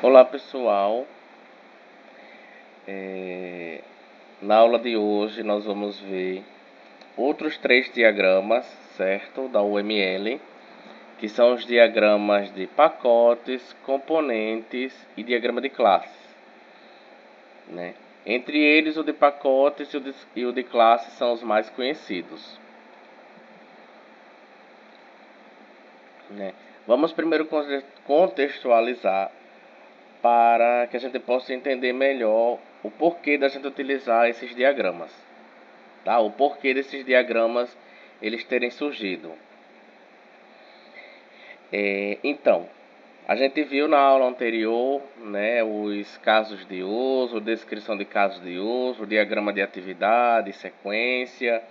Olá pessoal, na aula de hoje nós vamos ver outros 3 diagramas, certo? Da UML, que são os diagramas de pacotes, componentes e diagrama de classes, né? Entre eles, o de pacotes e o de classes são os mais conhecidos, né? Vamos primeiro contextualizar para que a gente possa entender melhor o porquê da gente utilizar esses diagramas, tá? O porquê desses diagramas eles terem surgido. Então, a gente viu na aula anterior, né, os casos de uso, descrição de casos de uso, diagrama de atividade, sequência,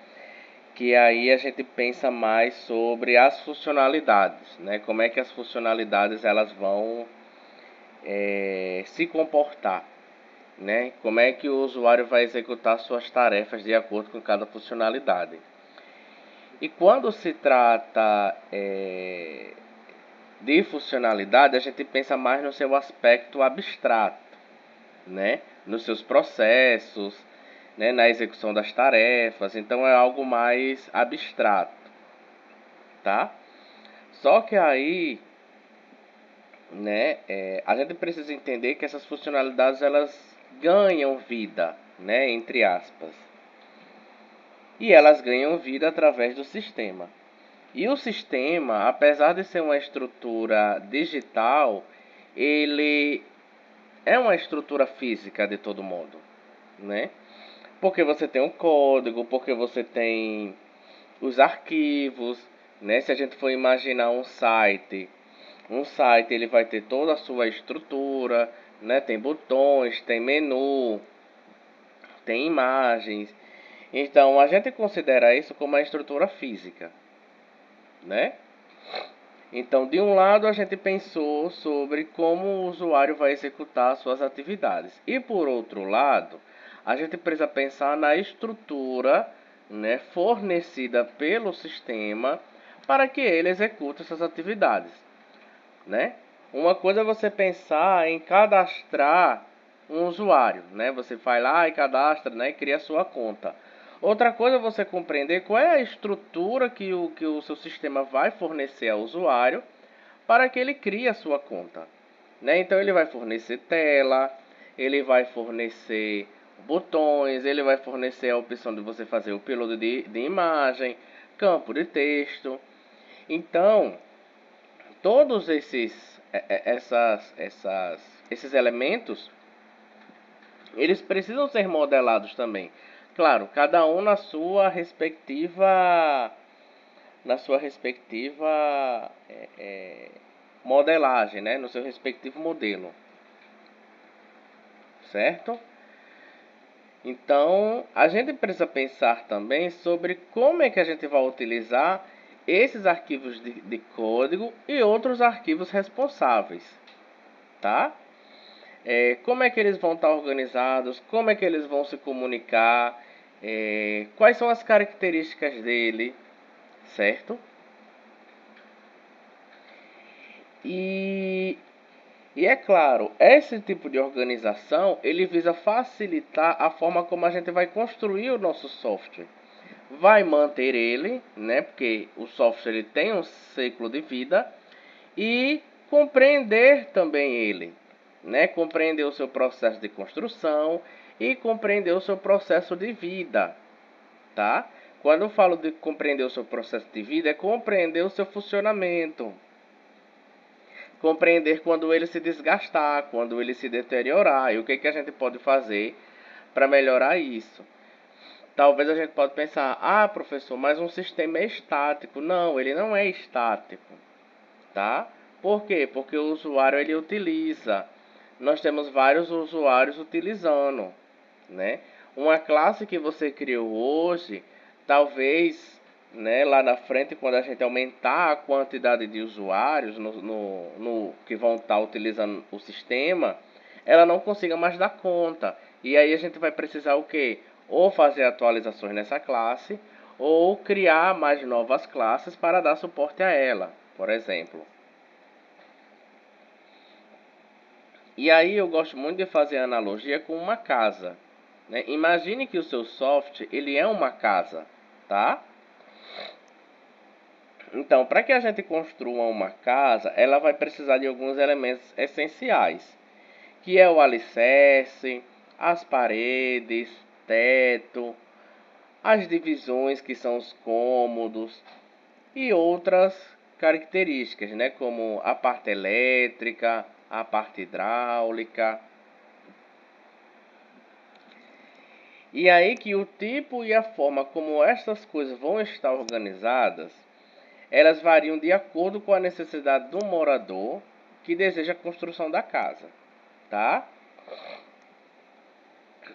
que aí a gente pensa mais sobre as funcionalidades, né? Como é que as funcionalidades elas vão se comportar, né? Como é que o usuário vai executar suas tarefas de acordo com cada funcionalidade. E quando se trata de funcionalidade, a gente pensa mais no seu aspecto abstrato, né? Nos seus processos, né? Na execução das tarefas. Então é algo mais abstrato, tá? Só que aí, né? A gente precisa entender que essas funcionalidades elas ganham vida, né? Entre aspas. E elas ganham vida através do sistema. E o sistema, apesar de ser uma estrutura digital, ele é uma estrutura física de todo modo, né? Porque você tem um código, porque você tem os arquivos, né? Se a gente for imaginar um site ele vai ter toda a sua estrutura, né? Tem botões, tem menu, tem imagens. Então a gente considera isso como uma estrutura física, né? Então, de um lado, a gente pensou sobre como o usuário vai executar suas atividades. E por outro lado, a gente precisa pensar na estrutura, né, fornecida pelo sistema para que ele execute essas atividades, né? Uma coisa é você pensar em cadastrar um usuário, né? Você vai lá e cadastra, né, e cria a sua conta. Outra coisa é você compreender qual é a estrutura que o seu sistema vai fornecer ao usuário para que ele crie a sua conta, né? Então ele vai fornecer tela, ele vai fornecer botões, ele vai fornecer a opção de você fazer o upload de imagem, campo de texto. Então, todos esses elementos, eles precisam ser modelados também. Claro, cada um na sua respectiva modelagem, né? No seu respectivo modelo, certo? Então, a gente precisa pensar também sobre como é que a gente vai utilizar esses arquivos de código e outros arquivos responsáveis, tá? Como é que eles vão estar organizados, como é que eles vão se comunicar, quais são as características dele, certo? E é claro, esse tipo de organização ele visa facilitar a forma como a gente vai construir o nosso software. Vai manter ele, né? Porque o software ele tem um ciclo de vida e compreender também ele, né? Compreender o seu processo de construção e compreender o seu processo de vida, tá? Quando eu falo de compreender o seu processo de vida, é compreender o seu funcionamento. Compreender quando ele se desgastar, quando ele se deteriorar, e o que, que a gente pode fazer para melhorar isso. Talvez a gente pode pensar, ah, professor, mas um sistema é estático. Não, ele não é estático, tá? Por quê? Porque o usuário ele utiliza. Nós temos vários usuários utilizando, né? Uma classe que você criou hoje, talvez, né, lá na frente, quando a gente aumentar a quantidade de usuários que vão estar utilizando o sistema, ela não consiga mais dar conta. E aí a gente vai precisar o quê? Ou fazer atualizações nessa classe, ou criar mais novas classes para dar suporte a ela, por exemplo. E aí eu gosto muito de fazer analogia com uma casa, né? Imagine que o seu software ele é uma casa, tá? Então, para que a gente construa uma casa, ela vai precisar de alguns elementos essenciais, que é o alicerce, as paredes, teto, as divisões que são os cômodos e outras características, né, como a parte elétrica, a parte hidráulica. E aí que o tipo e a forma como estas coisas vão estar organizadas, elas variam de acordo com a necessidade do morador que deseja a construção da casa, tá?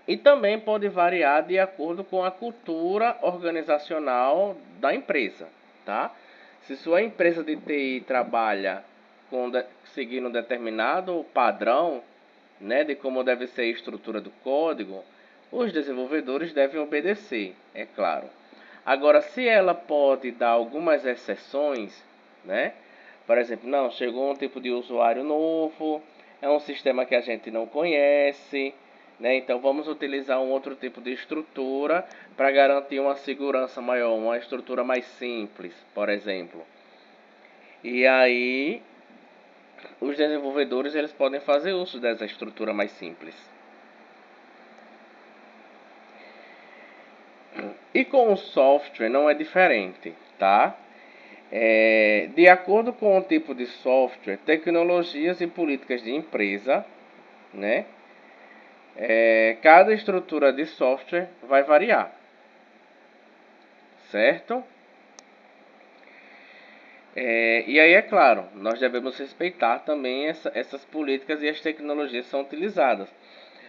E também pode variar de acordo com a cultura organizacional da empresa, tá? Se sua empresa de TI trabalha seguindo um determinado padrão, né, de como deve ser a estrutura do código, os desenvolvedores devem obedecer, é claro. Agora, se ela pode dar algumas exceções, né? Por exemplo, não, chegou um tipo de usuário novo, é um sistema que a gente não conhece, né? Então vamos utilizar um outro tipo de estrutura para garantir uma segurança maior, uma estrutura mais simples, por exemplo. E aí os desenvolvedores eles podem fazer uso dessa estrutura mais simples. E com o software não é diferente, tá? De acordo com o tipo de software, tecnologias e políticas de empresa, né? Cada estrutura de software vai variar, certo? E aí, é claro, nós devemos respeitar também essas políticas e as tecnologias que são utilizadas.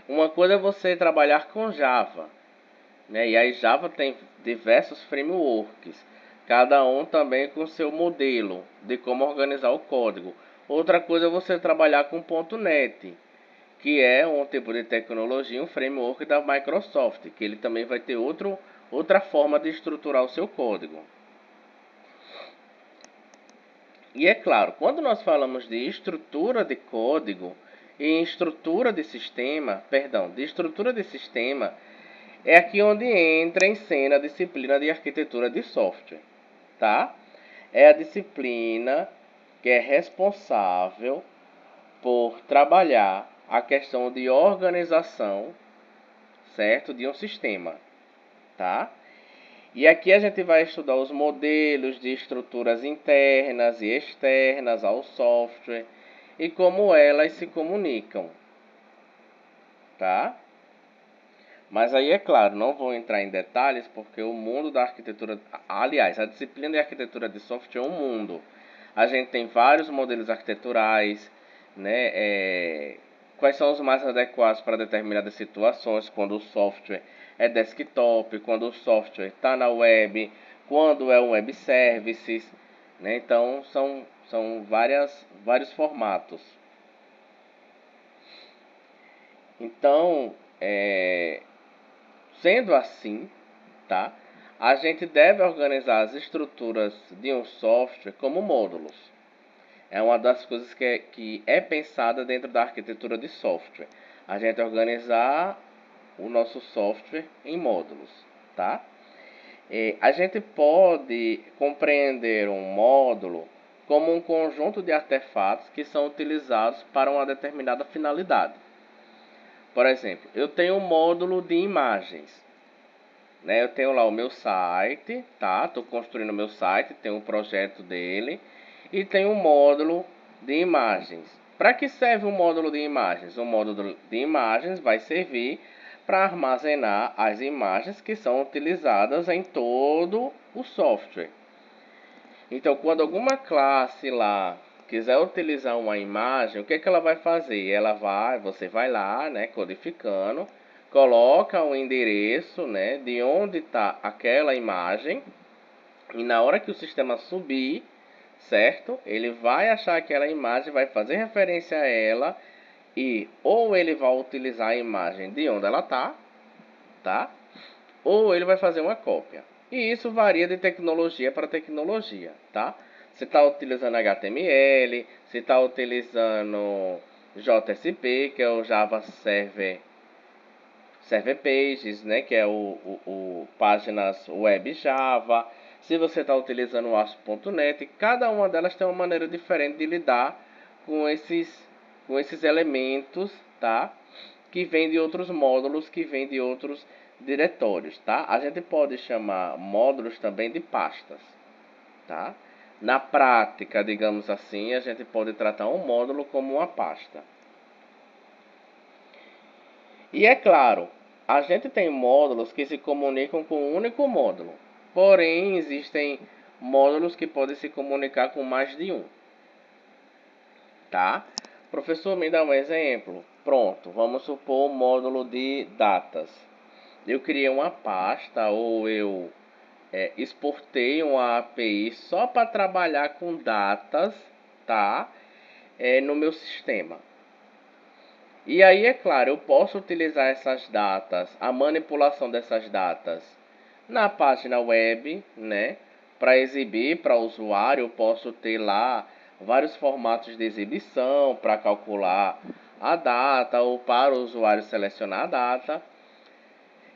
Uma coisa é você trabalhar com Java, né? E aí Java tem diversos frameworks, cada um também com seu modelo de como organizar o código. Outra coisa é você trabalhar com .NET, que é um tipo de tecnologia, um framework da Microsoft, que ele também vai ter outra forma de estruturar o seu código. E é claro, quando nós falamos de estrutura de código e estrutura de sistema, de estrutura de sistema, é aqui onde entra em cena a disciplina de arquitetura de software, tá? É a disciplina que é responsável por trabalhar a questão de organização, certo, de um sistema, tá? E aqui a gente vai estudar os modelos de estruturas internas e externas ao software e como elas se comunicam, tá? Mas aí é claro, não vou entrar em detalhes porque o mundo da arquitetura, aliás, a disciplina de arquitetura de software é um mundo. A gente tem vários modelos arquiteturais, né? Quais são os mais adequados para determinadas situações, quando o software é desktop, quando o software está na web, quando é um web services, né? Então são vários formatos. Então, sendo assim, tá? A gente deve organizar as estruturas de um software como módulos. É uma das coisas que é pensada dentro da arquitetura de software. A gente organizar o nosso software em módulos, tá? A gente pode compreender um módulo como um conjunto de artefatos que são utilizados para uma determinada finalidade. Por exemplo, eu tenho um módulo de imagens, né? Eu tenho lá o meu site, tá? Estou construindo o meu site, tenho um projeto dele e tenho um módulo de imagens. Para que serve um módulo de imagens? O módulo de imagens vai servir para armazenar as imagens que são utilizadas em todo o software. Então, quando alguma classe lá quiser utilizar uma imagem, o que é que ela vai fazer? Você vai lá, né, codificando, coloca o endereço, né, de onde está aquela imagem, e na hora que o sistema subir, certo? Ele vai achar aquela imagem, vai fazer referência a ela e ou ele vai utilizar a imagem de onde ela tá? Ou ele vai fazer uma cópia. E isso varia de tecnologia para tecnologia, tá? Se está utilizando HTML, se está utilizando JSP, que é o Java Server Pages, né, que é o páginas web Java. Se você está utilizando o ASP.NET, cada uma delas tem uma maneira diferente de lidar com esses elementos, tá? Que vêm de outros módulos, que vêm de outros diretórios, tá? A gente pode chamar módulos também de pastas, tá? Na prática, digamos assim, a gente pode tratar um módulo como uma pasta. E é claro, a gente tem módulos que se comunicam com um único módulo. Porém, existem módulos que podem se comunicar com mais de um. Tá? Professor, me dá um exemplo. Pronto, vamos supor o módulo de datas. Eu criei uma pasta ou eu exportei uma API só para trabalhar com datas, tá? No meu sistema. E aí, é claro, eu posso utilizar essas datas, a manipulação dessas datas na página web, né? Para exibir para o usuário, eu posso ter lá vários formatos de exibição para calcular a data ou para o usuário selecionar a data.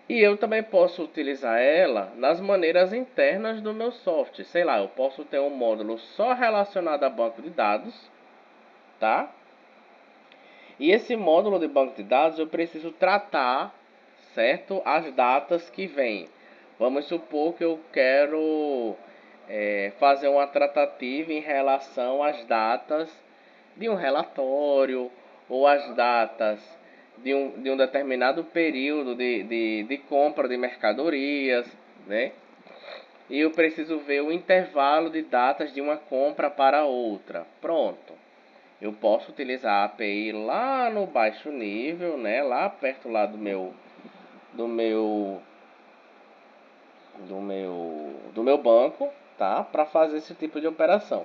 E eu também posso utilizar ela nas maneiras internas do meu software. Sei lá, eu posso ter um módulo só relacionado a banco de dados, tá? E esse módulo de banco de dados eu preciso tratar, certo? As datas que vêm. Vamos supor que eu quero fazer uma tratativa em relação às datas de um relatório ou às datas de um determinado período de compra de mercadorias, né? E eu preciso ver o intervalo de datas de uma compra para outra. Pronto. Eu posso utilizar a API lá no baixo nível, né? Lá perto lá do meu do meu banco, tá? Para fazer esse tipo de operação.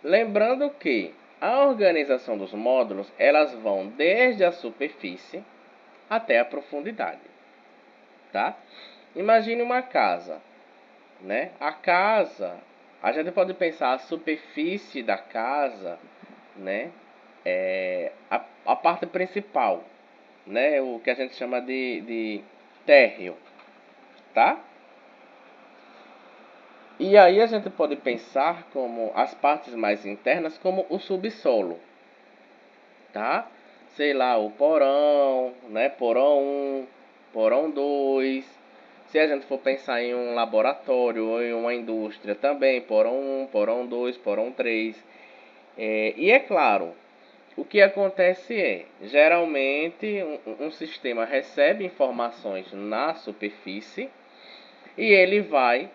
Lembrando que a organização dos módulos, elas vão desde a superfície até a profundidade, tá? Imagine uma casa, né? A casa, a gente pode pensar a superfície da casa, né? A parte principal, né? O que a gente chama de térreo, tá? E aí a gente pode pensar como as partes mais internas como o subsolo, tá? Sei lá, o porão, né? Porão 1, porão 2. Se a gente for pensar em um laboratório ou em uma indústria também, porão 1, porão 2, porão 3. E é claro, o que acontece geralmente um sistema recebe informações na superfície e ele vai,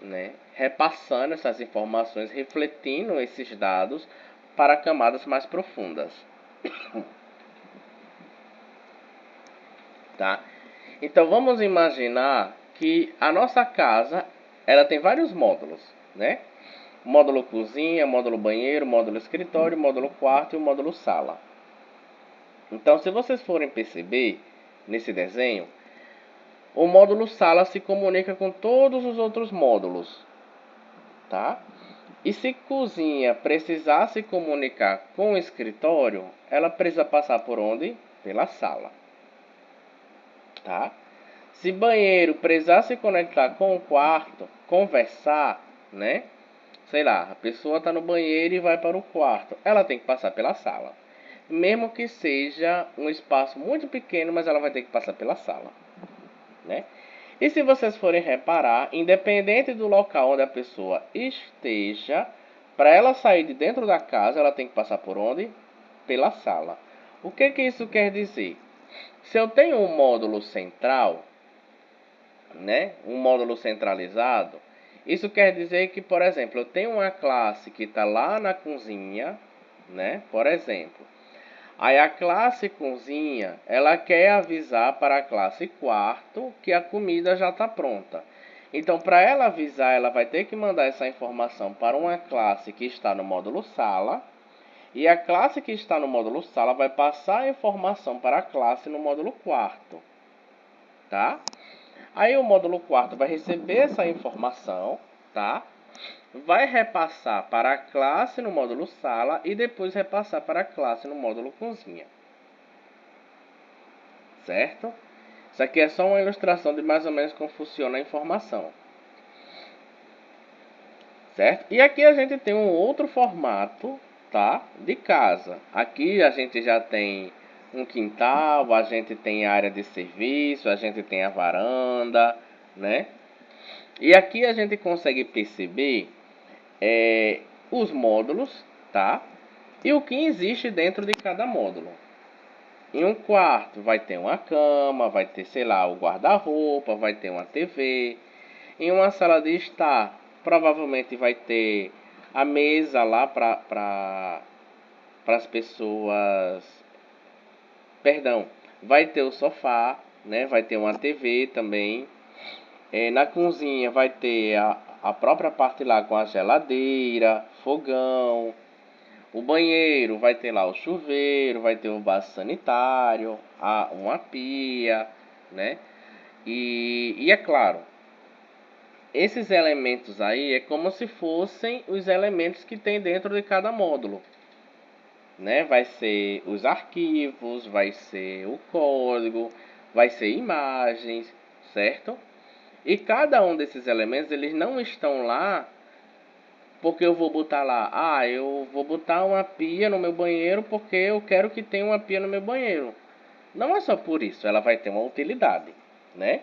né, repassando essas informações, refletindo esses dados para camadas mais profundas, tá? Então vamos imaginar que a nossa casa, ela tem vários módulos, né? Módulo cozinha, módulo banheiro, módulo escritório, módulo quarto e o módulo sala. Então, se vocês forem perceber nesse desenho, o módulo sala se comunica com todos os outros módulos, tá? E se cozinha precisar se comunicar com o escritório, ela precisa passar por onde? Pela sala, tá? Se banheiro precisar se conectar com o quarto, conversar, né? Sei lá, a pessoa está no banheiro e vai para o quarto, ela tem que passar pela sala. Mesmo que seja um espaço muito pequeno, mas ela vai ter que passar pela sala, né? E se vocês forem reparar, independente do local onde a pessoa esteja, para ela sair de dentro da casa, ela tem que passar por onde? Pela sala. O que que isso quer dizer? Se eu tenho um módulo central, né? Um módulo centralizado, isso quer dizer que, por exemplo, eu tenho uma classe que está lá na cozinha, né? Por exemplo. Aí a classe cozinha, ela quer avisar para a classe quarto que a comida já está pronta. Então, para ela avisar, ela vai ter que mandar essa informação para uma classe que está no módulo sala. E a classe que está no módulo sala vai passar a informação para a classe no módulo quarto, tá? Aí o módulo quarto vai receber essa informação, tá? vai repassar para a classe no módulo sala e depois repassar para a classe no módulo cozinha. Certo? Isso aqui é só uma ilustração de mais ou menos como funciona a informação. Certo? E aqui a gente tem um outro formato, tá? De casa. Aqui a gente já tem um quintal, a gente tem área de serviço, a gente tem a varanda, né? E aqui a gente consegue perceber os módulos, tá? E o que existe dentro de cada módulo. Em um quarto vai ter uma cama, vai ter, sei lá, o guarda-roupa, vai ter uma TV. Em uma sala de estar, provavelmente vai ter a mesa lá para as pessoas. Perdão, vai ter o sofá, né? Vai ter uma TV também. Na cozinha vai ter a própria parte lá com a geladeira, fogão. O banheiro vai ter lá o chuveiro, vai ter o vaso sanitário, uma pia, né? E é claro, esses elementos aí é como se fossem os elementos que tem dentro de cada módulo, né? Vai ser os arquivos, vai ser o código, vai ser imagens, certo? E cada um desses elementos, eles não estão lá porque eu vou botar lá, eu vou botar uma pia no meu banheiro porque eu quero que tenha uma pia no meu banheiro. Não é só por isso, ela vai ter uma utilidade, né?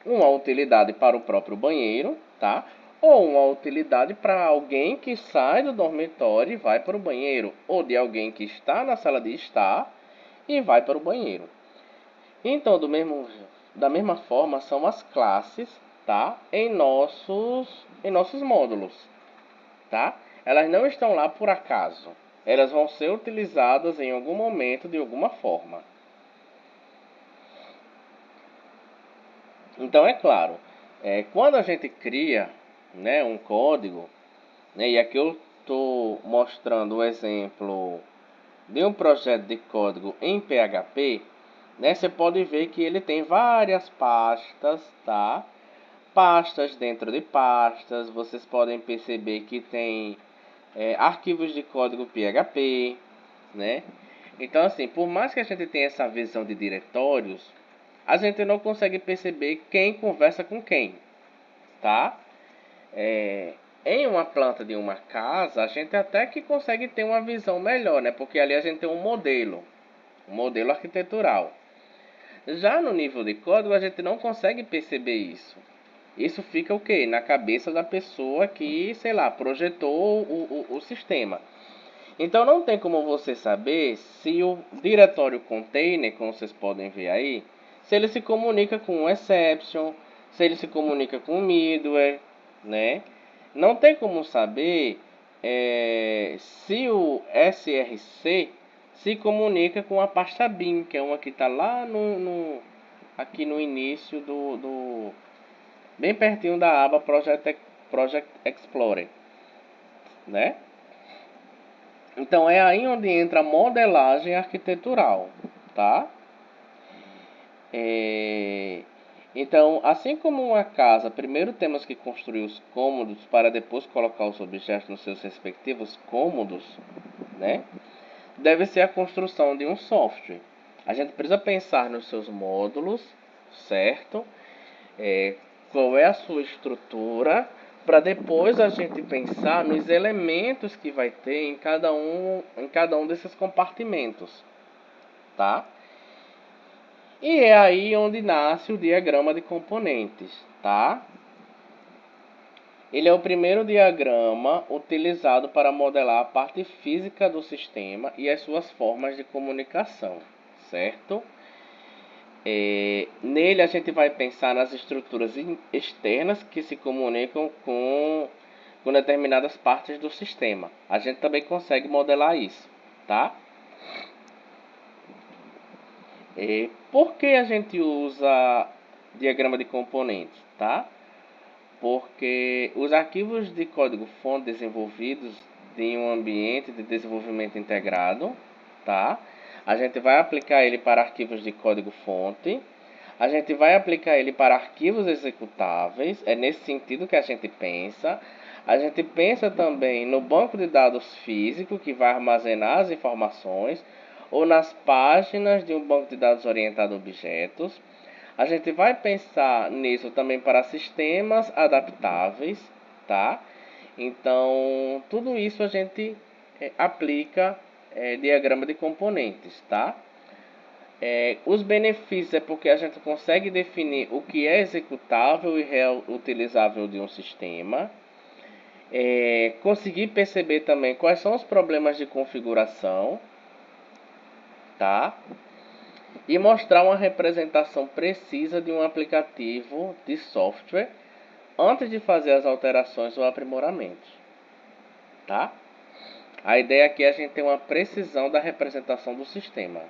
Uma utilidade para o próprio banheiro, tá? Ou uma utilidade para alguém que sai do dormitório e vai para o banheiro, ou de alguém que está na sala de estar e vai para o banheiro. Então, da mesma forma, são as classes, tá? Em nossos módulos, tá? Elas não estão lá por acaso. Elas vão ser utilizadas em algum momento, de alguma forma. Então, é claro, quando a gente cria, né, um código, né, e aqui eu estou mostrando o exemplo de um projeto de código em PHP, né, você pode ver que ele tem várias pastas, tá? Pastas dentro de pastas, vocês podem perceber que tem arquivos de código PHP, né? Então, assim, por mais que a gente tenha essa visão de diretórios, a gente não consegue perceber quem conversa com quem, tá? Em uma planta de uma casa, a gente até que consegue ter uma visão melhor, né? Porque ali a gente tem um modelo arquitetural. Já no nível de código, a gente não consegue perceber isso. Isso fica o quê? Na cabeça da pessoa que, sei lá, projetou o sistema. Então não tem como você saber se o diretório container, como vocês podem ver aí, se ele se comunica com o exception, se ele se comunica com o middleware, né? Não tem como saber se o src se comunica com a pasta bin, que é uma que está lá aqui no início bem pertinho da aba Project Explorer, né? Então é aí onde entra a modelagem arquitetural, tá? Então, assim como uma casa, primeiro temos que construir os cômodos para depois colocar os objetos nos seus respectivos cômodos, né? Deve ser a construção de um software. A gente precisa pensar nos seus módulos, certo? Qual é a sua estrutura, para depois a gente pensar nos elementos que vai ter em cada um desses compartimentos, tá? E é aí onde nasce o diagrama de componentes, tá? Ele é o primeiro diagrama utilizado para modelar a parte física do sistema e as suas formas de comunicação, certo? Nele a gente vai pensar nas estruturas externas que se comunicam com determinadas partes do sistema. A gente também consegue modelar isso, tá? Por que a gente usa diagrama de componentes, tá? Porque os arquivos de código-fonte desenvolvidos em um ambiente de desenvolvimento integrado, tá? A gente vai aplicar ele para arquivos de código-fonte, a gente vai aplicar ele para arquivos executáveis, é nesse sentido que a gente pensa. A gente pensa também no banco de dados físico, que vai armazenar as informações, ou nas páginas de um banco de dados orientado a objetos. A gente vai pensar nisso também para sistemas adaptáveis, tá? Então, tudo isso a gente aplica diagrama de componentes, tá? Os benefícios é porque a gente consegue definir o que é executável e reutilizável de um sistema. Conseguir perceber também quais são os problemas de configuração, tá? E mostrar uma representação precisa de um aplicativo de software antes de fazer as alterações ou aprimoramentos, tá? A ideia aqui é a gente ter uma precisão da representação do sistema.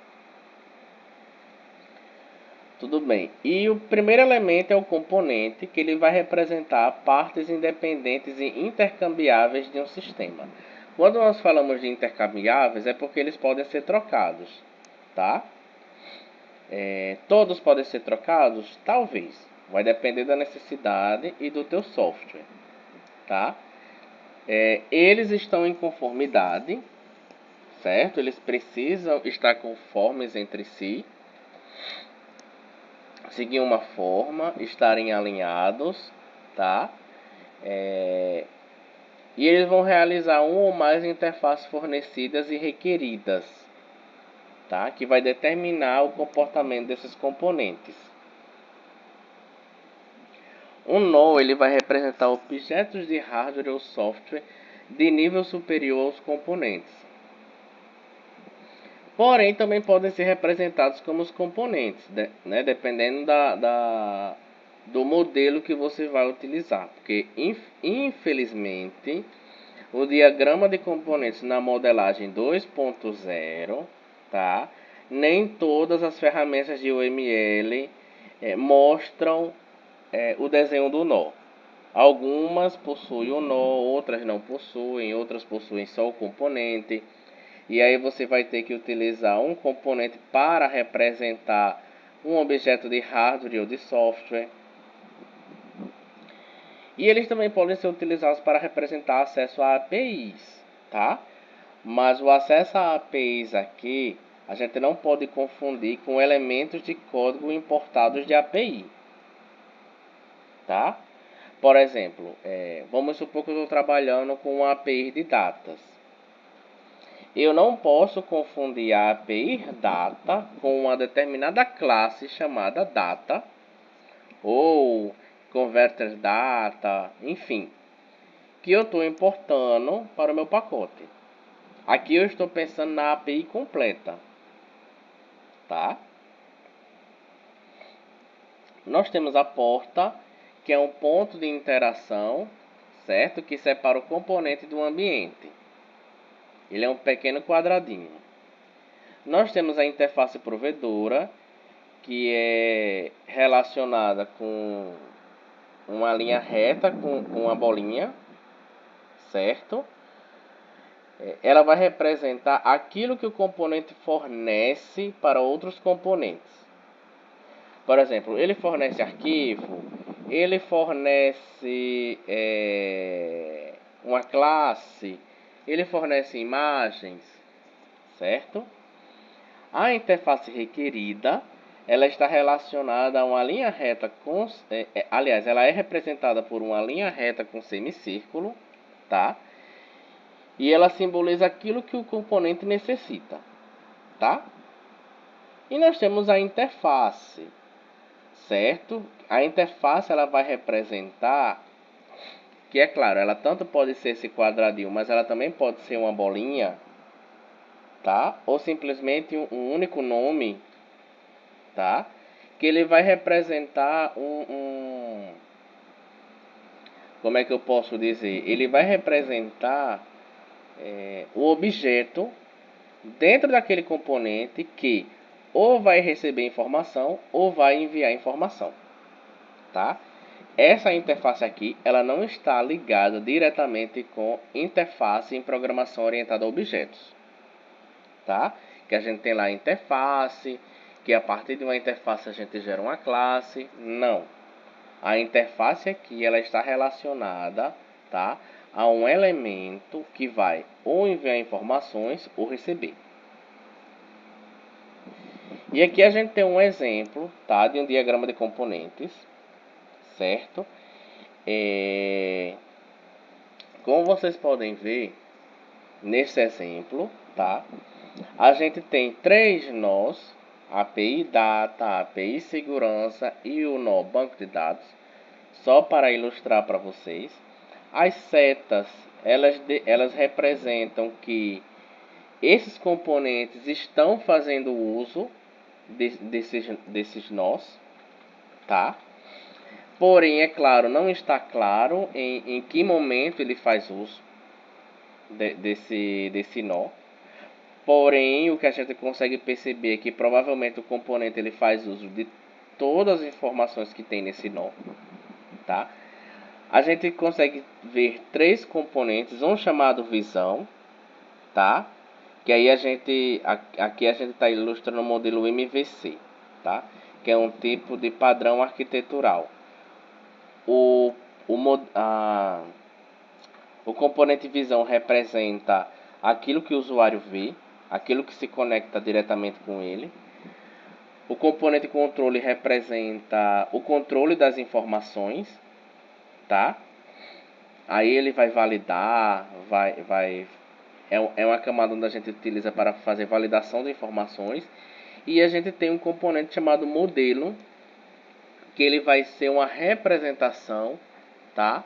Tudo bem. E o primeiro elemento é o componente, que ele vai representar partes independentes e intercambiáveis de um sistema. Quando nós falamos de intercambiáveis, é porque eles podem ser trocados, tá? Todos podem ser trocados? Talvez. Vai depender da necessidade e do teu software, tá? Eles estão em conformidade, certo? Eles precisam estar conformes entre si, seguir uma forma, estarem alinhados, tá? E eles vão realizar uma ou mais interfaces fornecidas e requeridas, tá? Que vai determinar o comportamento desses componentes. Um nó ele vai representar objetos de hardware ou software de nível superior aos componentes. Porém, também podem ser representados como os componentes, né? Dependendo do modelo que você vai utilizar. Porque, infelizmente, o diagrama de componentes na modelagem 2.0, tá? Nem todas as ferramentas de UML mostram o desenho do nó. Algumas possuem o nó, outras não possuem, outras possuem só o componente. E aí você vai ter que utilizar um componente para representar um objeto de hardware ou de software. E eles também podem ser utilizados para representar acesso a APIs, tá? Mas o acesso a APIs aqui, a gente não pode confundir com elementos de código importados de API, tá? Por exemplo, vamos supor que eu estou trabalhando com uma API de datas. Eu não posso confundir a API data com uma determinada classe chamada data ou converter data, enfim, que eu estou importando para o meu pacote. Aqui eu estou pensando na API completa, tá? Nós temos a porta, que é um ponto de interação, certo? Que separa o componente do ambiente. Ele é um pequeno quadradinho. Nós temos a interface provedora, que é relacionada com uma linha reta com uma bolinha, certo? Ela vai representar aquilo que o componente fornece para outros componentes. Por exemplo, ele fornece arquivo, ele fornece uma classe, ele fornece imagens, certo? A interface requerida, ela está relacionada a uma linha reta com... aliás, ela é representada por uma linha reta com semicírculo, tá? E ela simboliza aquilo que o componente necessita, tá? E nós temos a interface, certo? A interface ela vai representar, que é claro, ela tanto pode ser esse quadradinho, mas ela também pode ser uma bolinha, tá? Ou simplesmente um único nome, tá? Que ele vai representar como é que eu posso dizer? Ele vai representar o objeto dentro daquele componente que ou vai receber informação ou vai enviar informação, tá? Essa interface aqui, ela não está ligada diretamente com interface em programação orientada a objetos, tá? Que a gente tem lá a interface, que a partir de uma interface a gente gera uma classe. Não. A interface aqui, ela está relacionada, tá? a um elemento que vai ou enviar informações ou receber. E aqui a gente tem um exemplo, tá, de um diagrama de componentes, certo? Como vocês podem ver nesse exemplo, tá? A gente tem 3 nós: API Data, API Segurança e o nó Banco de Dados. Só para ilustrar para vocês, as setas elas representam que esses componentes estão fazendo uso desses nós, tá? Porém, é claro, não está claro em que momento ele faz uso desse nó. Porém, o que a gente consegue perceber é que provavelmente o componente ele faz uso de todas as informações que tem nesse nó, tá? A gente consegue ver 3 componentes, um chamado visão, tá? Que aí aqui a gente está ilustrando o modelo MVC, tá? Que é um tipo de padrão arquitetural. O componente visão representa aquilo que o usuário vê, aquilo que se conecta diretamente com ele. O componente controle representa o controle das informações, tá? Aí ele vai validar, é uma camada onde a gente utiliza para fazer validação de informações. E a gente tem um componente chamado modelo, que ele vai ser uma representação, tá?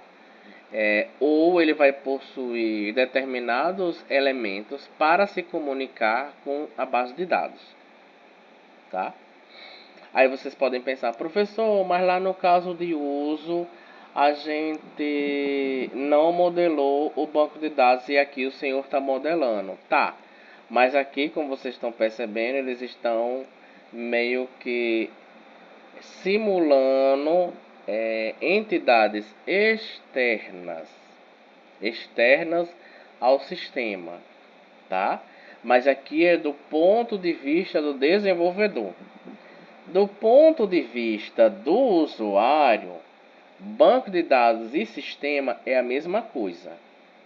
Ou ele vai possuir determinados elementos para se comunicar com a base de dados, tá? Aí vocês podem pensar, professor, mas lá no caso de uso a gente não modelou o banco de dados e aqui o senhor está modelando. Tá, mas aqui, como vocês estão percebendo, eles estão meio que simulando entidades externas ao sistema, tá? Mas aqui é do ponto de vista do desenvolvedor. Do ponto de vista do usuário, banco de dados e sistema é a mesma coisa.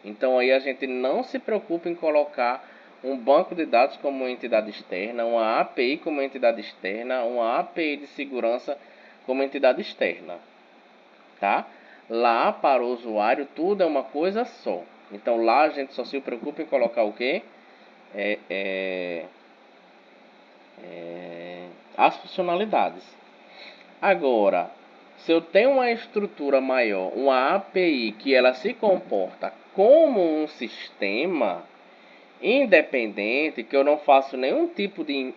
Então aí a gente não se preocupa em colocar um banco de dados como entidade externa, uma API como entidade externa, uma API de segurança como entidade externa, tá? Lá para o usuário tudo é uma coisa só. Então lá a gente só se preocupa em colocar o quê? As funcionalidades. Agora, se eu tenho uma estrutura maior, uma API que ela se comporta como um sistema independente, que eu não faço nenhum tipo de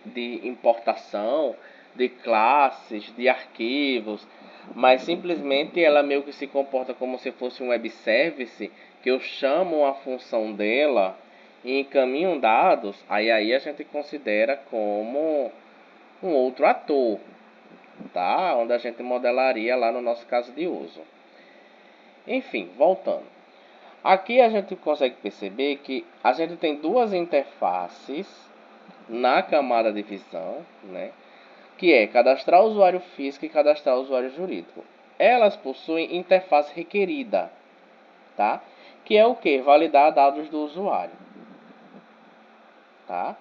importação de classes, de arquivos, mas simplesmente ela meio que se comporta como se fosse um web service, que eu chamo a função dela e encaminho dados, aí a gente considera como um outro ator, tá? Onde a gente modelaria lá no nosso caso de uso. Enfim, voltando. Aqui a gente consegue perceber que a gente tem duas interfaces na camada de visão, né? Que é cadastrar usuário físico e cadastrar usuário jurídico. Elas possuem interface requerida, tá? Que é o que? Validar dados do usuário, tá?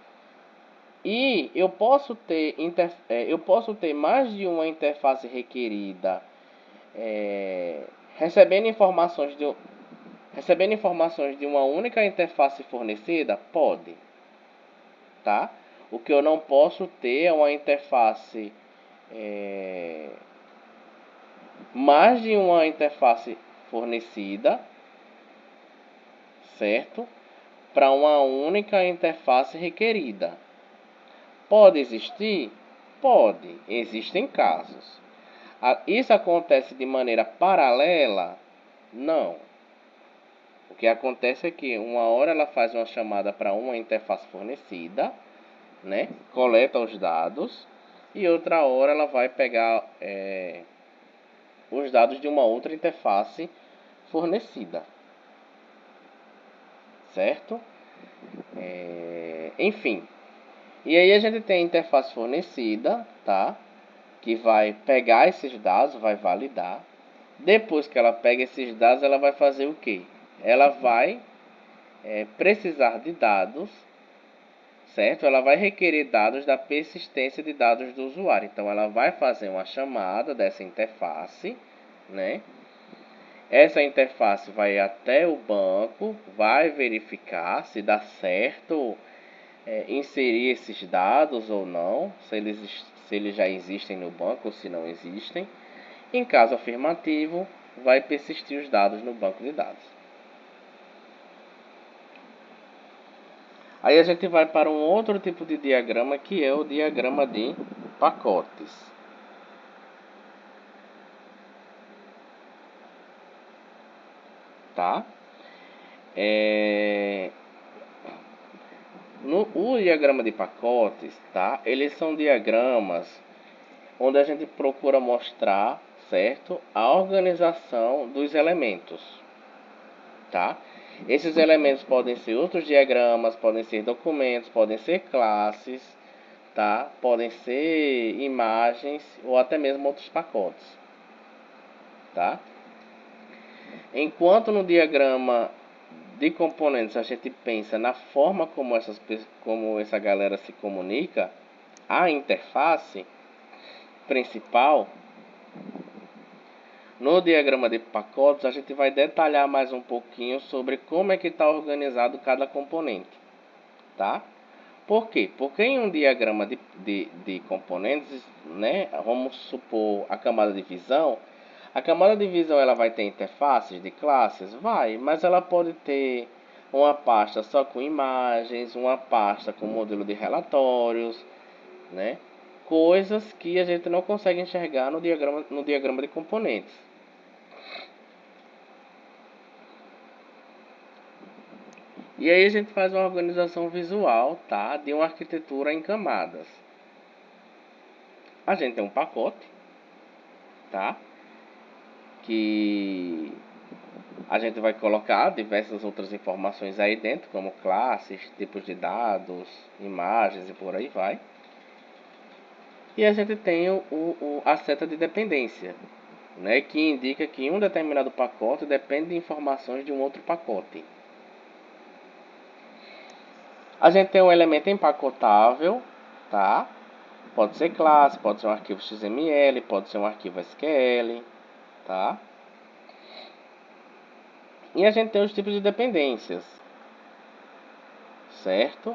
E eu posso ter mais de uma interface requerida recebendo informações de uma única interface fornecida? Pode, tá? O que eu não posso ter é uma interface mais de uma interface fornecida, certo? Para uma única interface requerida. Pode existir? Pode. Existem casos. Isso acontece de maneira paralela? Não. O que acontece é que uma hora ela faz uma chamada para uma interface fornecida, né? Coleta os dados, e outra hora ela vai pegar os dados de uma outra interface fornecida, certo? Enfim. E aí a gente tem a interface fornecida, tá? Que vai pegar esses dados, vai validar. Depois que ela pega esses dados, ela vai fazer o quê? ela vai precisar de dados, certo? Ela vai requerer dados da persistência de dados do usuário. Então, ela vai fazer uma chamada dessa interface, né? Essa interface vai até o banco, vai verificar se dá certo inserir esses dados ou não, se eles já existem no banco ou se não existem. Em caso afirmativo, vai persistir os dados no banco de dados. Aí a gente vai para um outro tipo de diagrama, que é o diagrama de pacotes. Tá? O diagrama de pacotes, tá? Eles são diagramas onde a gente procura mostrar, certo, a organização dos elementos, tá? Esses elementos podem ser outros diagramas, podem ser documentos, podem ser classes, tá? Podem ser imagens ou até mesmo outros pacotes, tá? Enquanto no diagrama de componentes a gente pensa na forma como essa galera se comunica, a interface principal, no diagrama de pacotes a gente vai detalhar mais um pouquinho sobre como é que está organizado cada componente, tá? Por quê? Porque em um diagrama de componentes, né, vamos supor a camada de visão, a camada de visão ela vai ter interfaces de classes? Vai, mas ela pode ter uma pasta só com imagens, uma pasta com modelo de relatórios, né? Coisas que a gente não consegue enxergar no diagrama de componentes. E aí a gente faz uma organização visual, tá, de uma arquitetura em camadas. A gente tem um pacote, tá, que a gente vai colocar diversas outras informações aí dentro, como classes, tipos de dados, imagens e por aí vai. E a gente tem a seta de dependência, né, que indica que um determinado pacote depende de informações de um outro pacote. A gente tem um elemento empacotável, tá? Pode ser classe, pode ser um arquivo XML, pode ser um arquivo SQL, tá? E a gente tem os tipos de dependências, certo?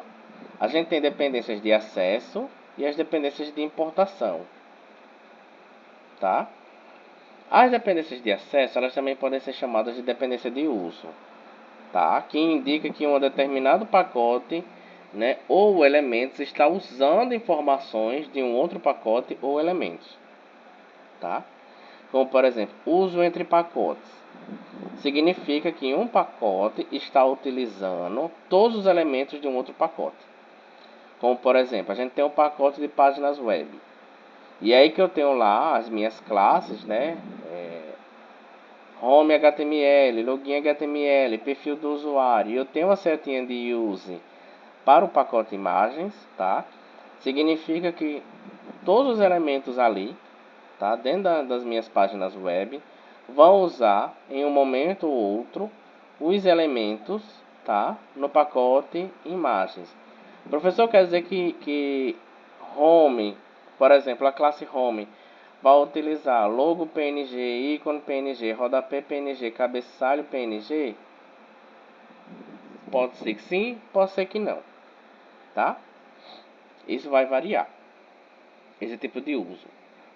A gente tem dependências de acesso e as dependências de importação, tá? As dependências de acesso, elas também podem ser chamadas de dependência de uso, tá? Que indica que um determinado pacote, né, ou elementos está usando informações de um outro pacote ou elementos, tá? Como por exemplo, uso entre pacotes. Significa que um pacote está utilizando todos os elementos de um outro pacote. Como por exemplo, a gente tem um pacote de páginas web. E aí que eu tenho lá as minhas classes, né? Home HTML, login HTML, perfil do usuário. E eu tenho uma setinha de use para o pacote imagens, tá? Significa que todos os elementos ali, tá? Dentro das minhas páginas web, vão usar em um momento ou outro os elementos, tá? No pacote imagens. O professor quer dizer que home, por exemplo, a classe home vai utilizar logo PNG, ícone PNG, rodapé PNG, cabeçalho PNG? Pode ser que sim, pode ser que não, tá? Isso vai variar, esse tipo de uso.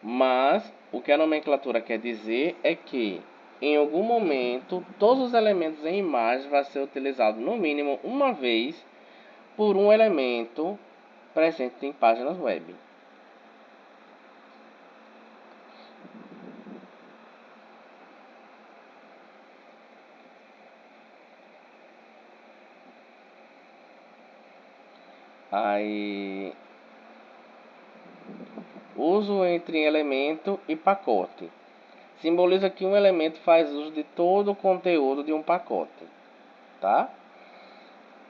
Mas o que a nomenclatura quer dizer é que em algum momento todos os elementos em imagem vão ser utilizados no mínimo uma vez por um elemento presente em páginas web. Aí, uso entre elemento e pacote. Simboliza que um elemento faz uso de todo o conteúdo de um pacote, tá?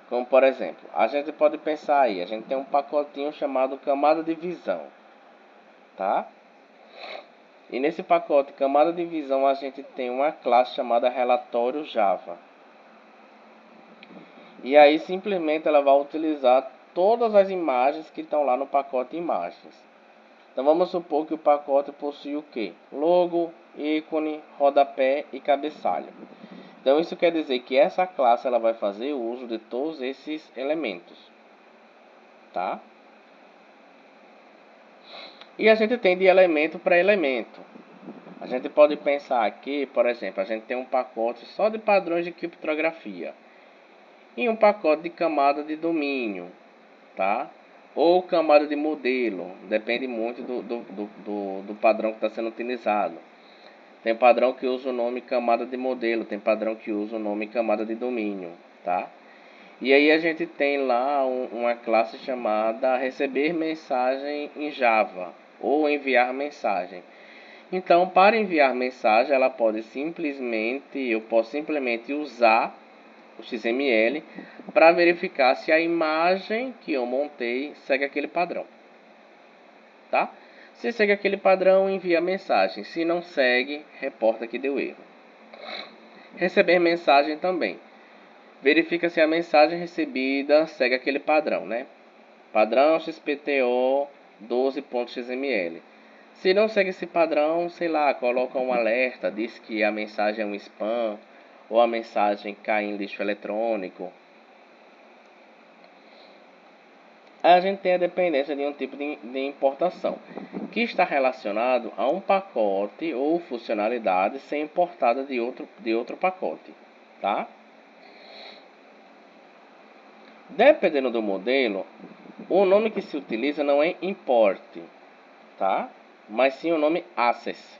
Como por exemplo, a gente pode pensar aí, a gente tem um pacotinho chamado camada de visão, tá? E nesse pacote camada de visão a gente tem uma classe chamada relatório Java, E aí simplesmente ela vai utilizar todas as imagens que estão lá no pacote imagens. Então vamos supor que o pacote possui o que? Logo, ícone, rodapé e cabeçalho. Então isso quer dizer que essa classe ela vai fazer uso de todos esses elementos, tá? E a gente tem de elemento para elemento. A gente pode pensar aqui, por exemplo, a gente tem um pacote só de padrões de criptografia e um pacote de camada de domínio, tá? Ou camada de modelo, depende muito do padrão que está sendo utilizado. Tem padrão que usa o nome camada de modelo, tem padrão que usa o nome camada de domínio, tá? E aí a gente tem lá uma classe chamada receber mensagem em Java ou enviar mensagem. Então, para enviar mensagem, eu posso simplesmente usar o XML para verificar se a imagem que eu montei segue aquele padrão, tá? Se segue aquele padrão, envia a mensagem. Se não segue, reporta que deu erro. Receber mensagem também. Verifica se a mensagem recebida segue aquele padrão, né? Padrão XPTO 12.xml. Se não segue esse padrão, sei lá, coloca um alerta, diz que a mensagem é um spam ou a mensagem cai em lixo eletrônico. Aí a gente tem a dependência de um tipo de importação, que está relacionado a um pacote ou funcionalidade ser importada de outro pacote, tá? Dependendo do modelo, o nome que se utiliza não é import, tá? Mas sim o nome access.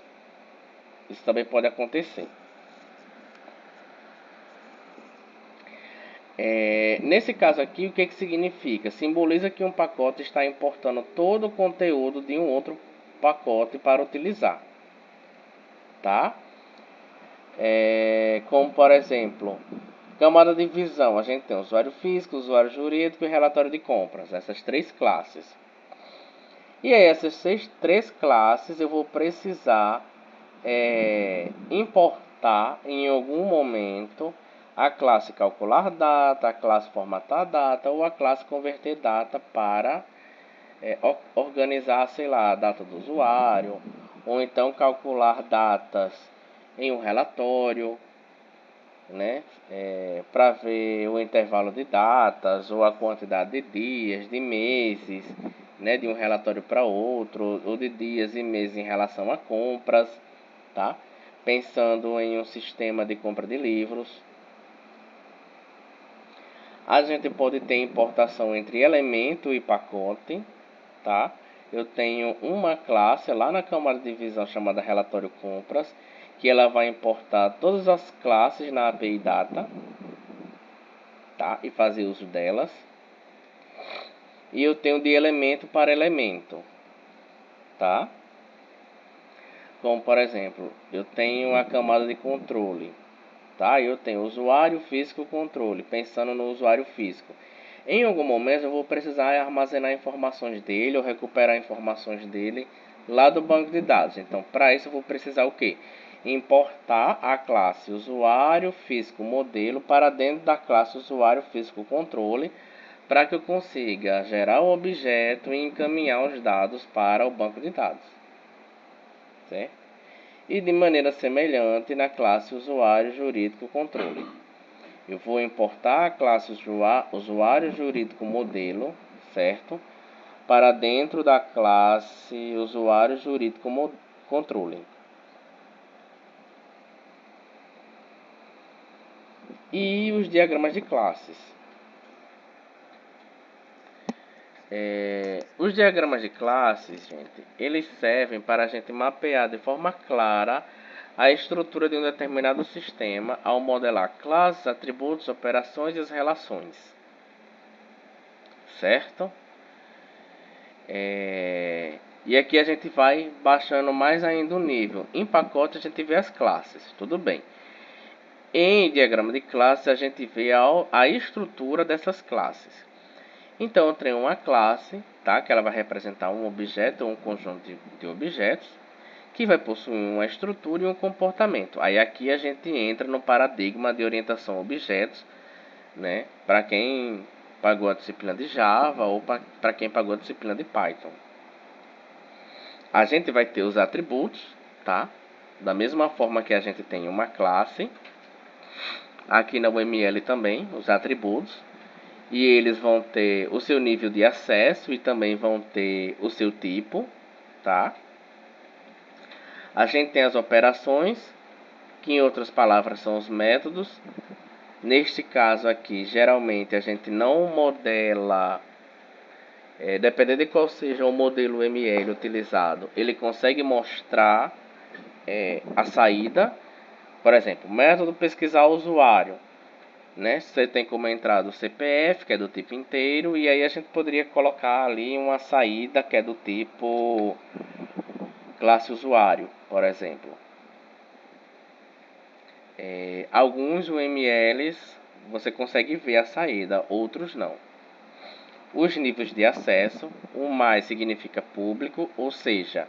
Isso também pode acontecer. Nesse caso aqui, o que significa? Simboliza que um pacote está importando todo o conteúdo de um outro pacote para utilizar, tá? Como por exemplo, camada de visão, a gente tem usuário físico, usuário jurídico e relatório de compras, essas três classes. E aí essas três classes eu vou precisar importar em algum momento a classe calcular data, a classe formatar data ou a classe converter data para organizar, sei lá, a data do usuário, ou então calcular datas em um relatório, né? Para ver o intervalo de datas ou a quantidade de dias, de meses, né? De um relatório para outro, ou de dias e meses em relação a compras, tá? Pensando em um sistema de compra de livros. A gente pode ter importação entre elemento e pacote, tá? Eu tenho uma classe lá na camada de visão chamada relatório compras, que ela vai importar todas as classes na API Data, tá? E fazer uso delas. E eu tenho de elemento para elemento, tá? Como por exemplo, eu tenho a camada de controle, tá? Eu tenho usuário físico controle, pensando no usuário físico. Em algum momento eu vou precisar armazenar informações dele ou recuperar informações dele lá do banco de dados. Então, para isso eu vou precisar o quê? Importar a classe usuário físico modelo para dentro da classe usuário físico controle, para que eu consiga gerar o objeto e encaminhar os dados para o banco de dados, certo? E de maneira semelhante na classe usuário jurídico controle. Eu vou importar a classe usuário jurídico modelo, certo? Para dentro da classe usuário jurídico controle. E os diagramas de classes. Os diagramas de classes, gente, eles servem para a gente mapear de forma clara a estrutura de um determinado sistema ao modelar classes, atributos, operações e as relações, certo? E aqui a gente vai baixando mais ainda o nível. Em pacote a gente vê as classes, tudo bem. Em diagrama de classes a gente vê a estrutura dessas classes. Então eu tenho uma classe, tá? Que ela vai representar um objeto ou um conjunto de objetos, que vai possuir uma estrutura e um comportamento. Aí aqui a gente entra no paradigma de orientação a objetos, né? Para quem pagou a disciplina de Java ou para quem pagou a disciplina de Python. A gente vai ter os atributos, tá? Da mesma forma que a gente tem uma classe, aqui na UML também, os atributos. E eles vão ter o seu nível de acesso e também vão ter o seu tipo, tá? A gente tem as operações, que em outras palavras são os métodos. Neste caso aqui, geralmente a gente não modela, dependendo de qual seja o modelo ML utilizado, ele consegue mostrar a saída. Por exemplo, método pesquisar o usuário, né? Você tem como entrada o CPF, que é do tipo inteiro, e aí a gente poderia colocar ali uma saída que é do tipo classe usuário, por exemplo. Alguns UMLs você consegue ver a saída, outros não. Os níveis de acesso, o mais significa público, ou seja,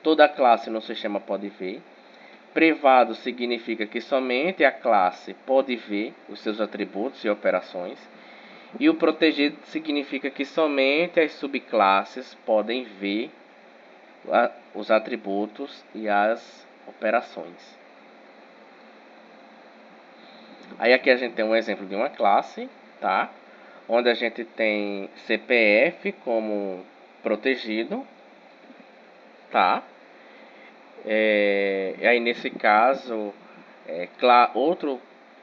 toda classe no sistema pode ver. Privado significa que somente a classe pode ver os seus atributos e operações. E o protegido significa que somente as subclasses podem ver os atributos e as operações. Aí aqui a gente tem um exemplo de uma classe, tá? Onde a gente tem CPF como protegido, tá? Aí nesse caso,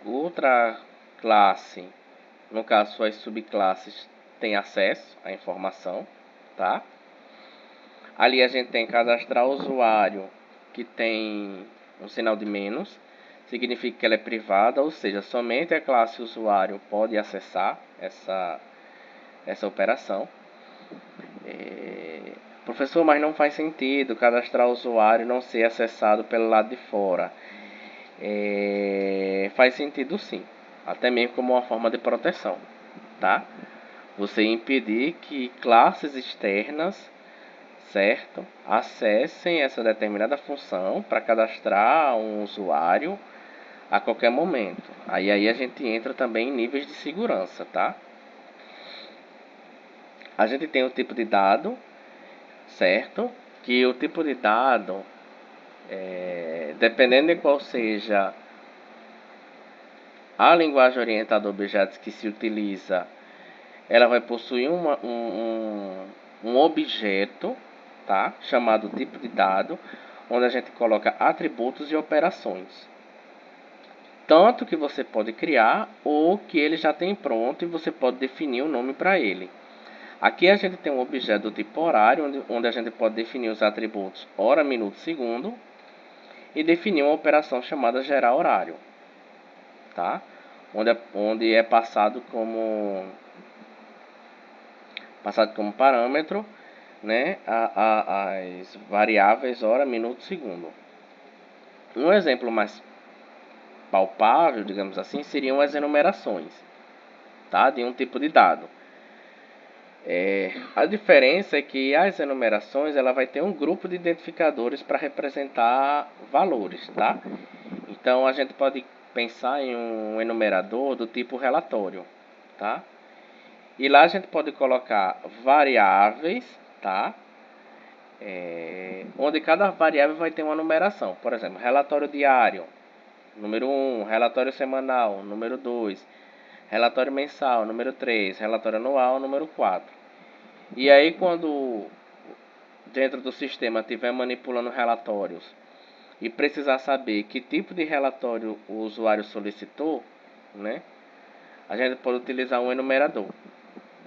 outra classe, no caso suas subclasses, tem acesso à informação, tá? Ali a gente tem cadastrar usuário, que tem um sinal de menos, significa que ela é privada, ou seja, somente a classe usuário pode acessar essa operação. Professor, mas não faz sentido cadastrar usuário não ser acessado pelo lado de fora. Faz sentido sim, até mesmo como uma forma de proteção, tá? Você impedir que classes externas, certo, acessem essa determinada função para cadastrar um usuário a qualquer momento. Aí a gente entra também em níveis de segurança, tá? A gente tem o tipo de dado, certo? Que o tipo de dado, dependendo de qual seja a linguagem orientada a objetos que se utiliza, ela vai possuir um objeto, tá? Chamado tipo de dado, onde a gente coloca atributos e operações. Tanto que você pode criar ou que ele já tem pronto e você pode definir o nome para ele. Aqui a gente tem um objeto do tipo horário, onde a gente pode definir os atributos hora, minuto, segundo e definir uma operação chamada gerar horário, tá? Onde é passado como parâmetro, né, as variáveis hora, minuto, segundo. Um exemplo mais palpável, digamos assim, seriam as enumerações, tá? De um tipo de dado. A diferença é que as enumerações ela vai ter um grupo de identificadores para representar valores, tá? Então a gente pode pensar em um enumerador do tipo relatório, tá? E lá a gente pode colocar variáveis, tá? Onde cada variável vai ter uma numeração. Por exemplo, relatório diário, número 1, relatório semanal, número 2, relatório mensal, número 3, relatório anual, número 4. E aí quando dentro do sistema estiver manipulando relatórios e precisar saber que tipo de relatório o usuário solicitou, né? A gente pode utilizar um enumerador,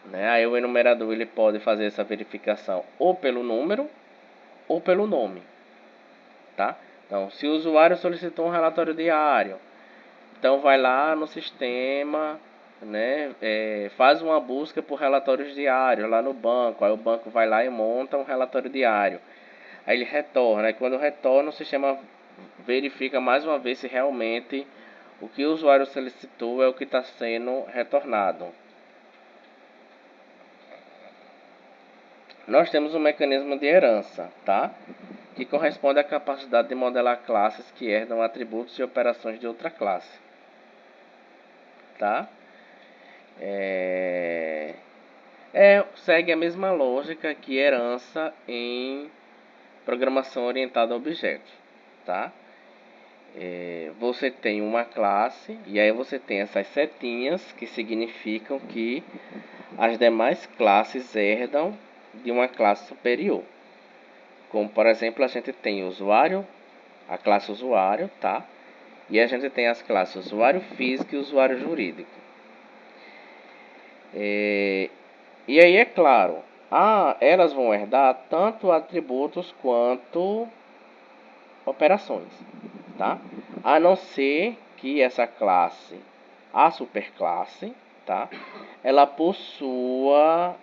né? Aí o enumerador ele pode fazer essa verificação ou pelo número ou pelo nome, tá? Então, se o usuário solicitou um relatório diário, então vai lá no sistema, né? Faz uma busca por relatórios diários lá no banco. Aí o banco vai lá e monta um relatório diário. Aí ele retorna. Aí quando retorna, o sistema verifica mais uma vez se realmente o que o usuário solicitou é o que está sendo retornado. Nós temos um mecanismo de herança, tá? Que corresponde à capacidade de modelar classes que herdam atributos e operações de outra classe, tá? Segue a mesma lógica que herança em programação orientada a objetos, tá? Você tem uma classe e aí você tem essas setinhas que significam que as demais classes herdam de uma classe superior. Como, por exemplo, a gente tem usuário, a classe usuário, tá? E a gente tem as classes usuário físico e usuário jurídico. E aí é claro, elas vão herdar tanto atributos quanto operações, tá? A não ser que essa classe, a superclasse, tá? Ela possua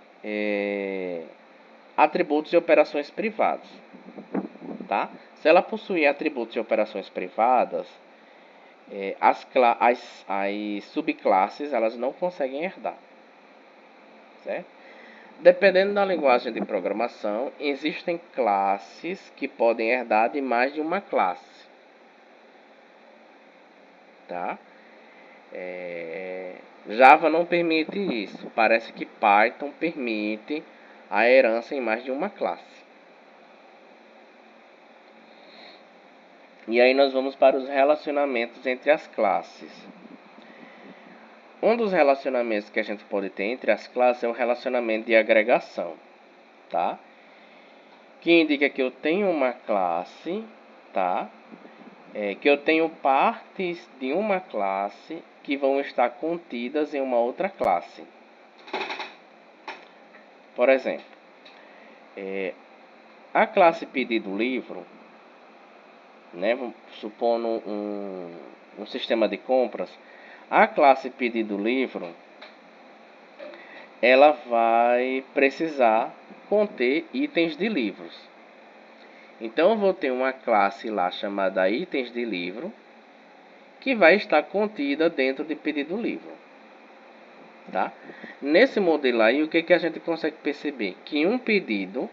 atributos e operações privadas, tá? Se ela possuir atributos e operações privadas, as subclasses elas não conseguem herdar, certo? Dependendo da linguagem de programação, existem classes que podem herdar de mais de uma classe, tá? Java não permite isso. Parece que Python permite a herança em mais de uma classe. E aí nós vamos para os relacionamentos entre as classes. Um dos relacionamentos que a gente pode ter entre as classes é o relacionamento de agregação, tá? Que indica que eu tenho uma classe, tá? Que eu tenho partes de uma classe que vão estar contidas em uma outra classe. Por exemplo, a classe pedido livro, né, supondo um sistema de compras, a classe pedido livro, ela vai precisar conter itens de livros. Então eu vou ter uma classe lá chamada itens de livro, que vai estar contida dentro de pedido livro, tá? Nesse modelo aí, o que a gente consegue perceber? Que um pedido,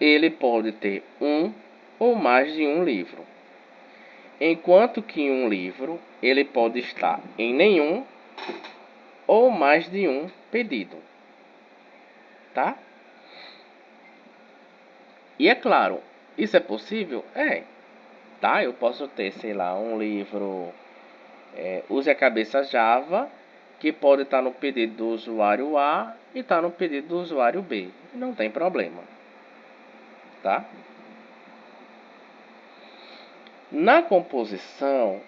ele pode ter um ou mais de um livro. Enquanto que um livro, ele pode estar em nenhum ou mais de um pedido, tá? E é claro, isso é possível? Tá? Eu posso ter, sei lá, um livro Use a Cabeça Java, que pode estar no pedido do usuário A e estar no pedido do usuário B. Não tem problema, tá? Na composição,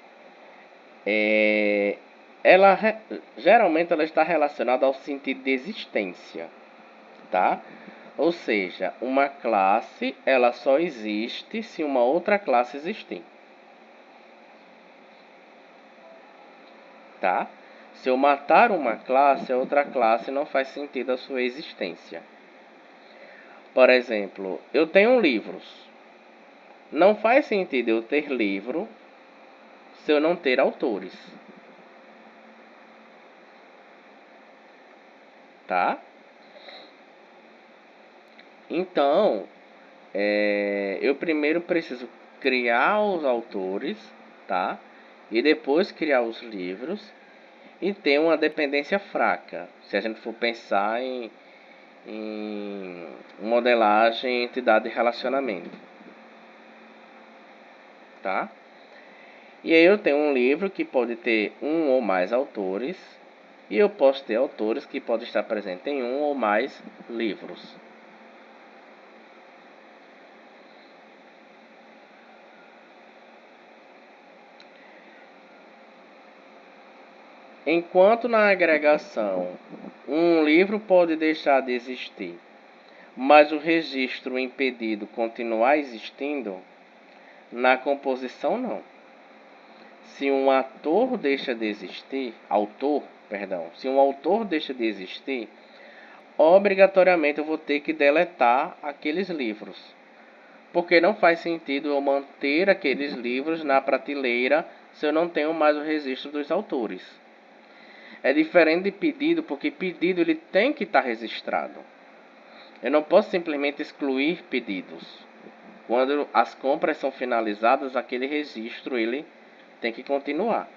geralmente ela está relacionada ao sentido de existência, tá? Ou seja, uma classe ela só existe se uma outra classe existir, tá? Se eu matar uma classe, a outra classe não faz sentido a sua existência. Por exemplo, eu tenho livros. Não faz sentido eu ter livro se eu não ter autores, tá? Então, eu primeiro preciso criar os autores, tá? E depois criar os livros e ter uma dependência fraca. Se a gente for pensar em modelagem, entidade e relacionamento, tá? E aí eu tenho um livro que pode ter um ou mais autores e eu posso ter autores que podem estar presentes em um ou mais livros. Enquanto na agregação um livro pode deixar de existir, mas o registro impedido continuar existindo, na composição não. Se um autor deixa de existir, se um autor deixa de existir, obrigatoriamente eu vou ter que deletar aqueles livros. Porque não faz sentido eu manter aqueles livros na prateleira se eu não tenho mais o registro dos autores. É diferente de pedido, porque pedido ele tem que estar registrado. Eu não posso simplesmente excluir pedidos. Quando as compras são finalizadas, aquele registro ele tem que continuar.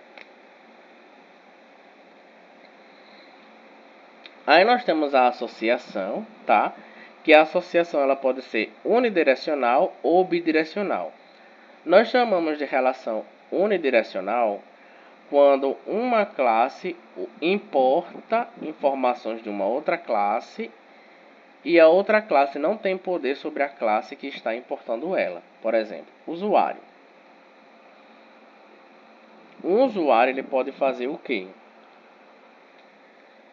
Aí nós temos a associação, tá? Que a associação ela pode ser unidirecional ou bidirecional. Nós chamamos de relação unidirecional quando uma classe importa informações de uma outra classe e a outra classe não tem poder sobre a classe que está importando ela. Por exemplo, usuário. Um usuário ele pode fazer o quê?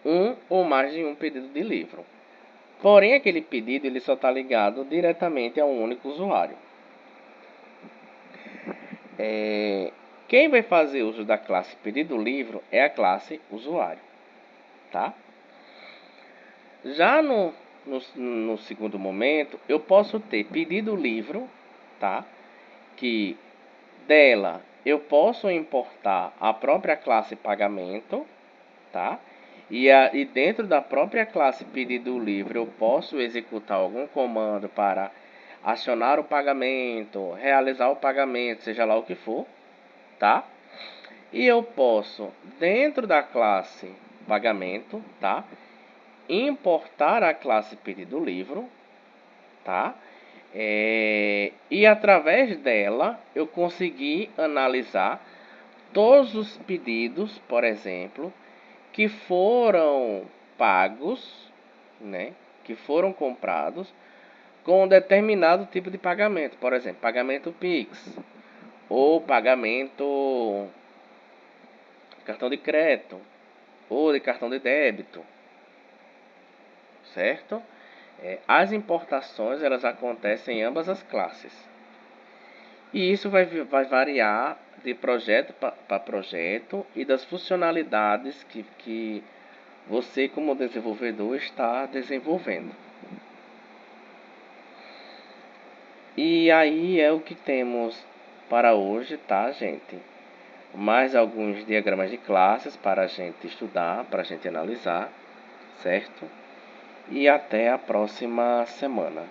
Um ou mais de um pedido de livro. Porém, aquele pedido ele só está ligado diretamente a um único usuário. Quem vai fazer uso da classe pedido livro é a classe usuário, tá? Já no segundo momento, eu posso ter pedido livro, tá? Que dela eu posso importar a própria classe pagamento, tá? E dentro da própria classe pedido livre eu posso executar algum comando para acionar o pagamento, realizar o pagamento, seja lá o que for, tá? E eu posso, dentro da classe pagamento, tá? Importar a classe pedido livro, tá? E através dela eu consegui analisar todos os pedidos, por exemplo, que foram pagos, né? Que foram comprados com um determinado tipo de pagamento, por exemplo, pagamento Pix ou pagamento cartão de crédito ou de cartão de débito, certo? As importações elas acontecem em ambas as classes. E isso vai variar de projeto para projeto e das funcionalidades que você como desenvolvedor está desenvolvendo. E aí é o que temos para hoje, tá, gente? Mais alguns diagramas de classes para a gente estudar, para a gente analisar, certo? E até a próxima semana.